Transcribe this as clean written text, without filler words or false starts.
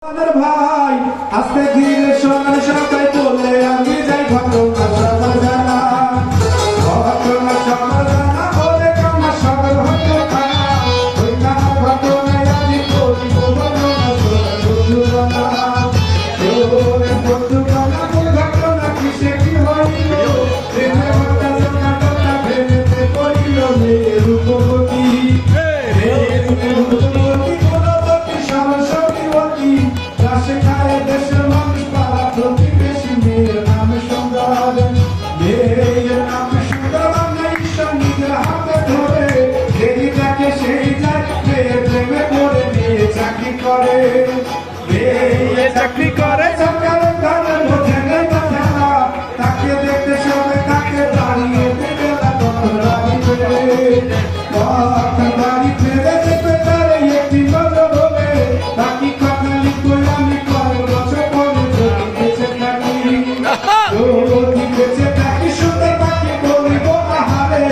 ভাই আস্তে ধীরে সকাল সকাল বলে আমি যাই ঘটনা সকাল জানা ঘটনা সকাল জানা বলে কামনা সকাল হতো খানা ওই না ঘটনায় আমি করি ঘটনা সকাল বন্ধু বানা মূল ঘটনা কিসে কি হইল প্রেমে ঘটনা ঘটনা প্রেমেতে পড়িল মেয়ে রূপবতী সেখানে দেশের মানুষ পাড়া প্রতিবেশী মেয়ের নামে সুন্দর মেয়ের নামে সুন্দর আমরা ঈশ্বর নিজের হাতে ধরে যেই যাকে সেই যায় মেয়ে প্রেমে পড়ে মেয়ে চাকরি করে মেয়ে চাকরি করে সরকারের ঘরে বোঝে নেই বোঝে না তাকে দেখতে সবাই তাকে দাঁড়িয়ে বেলা তখন বাড়ি ফেরে তখন বাড়ি ফেরে যেতে পারে একটি নজর হবে বাকি বেঁচে থাকি সুন্দর পাখি বলিব আহারে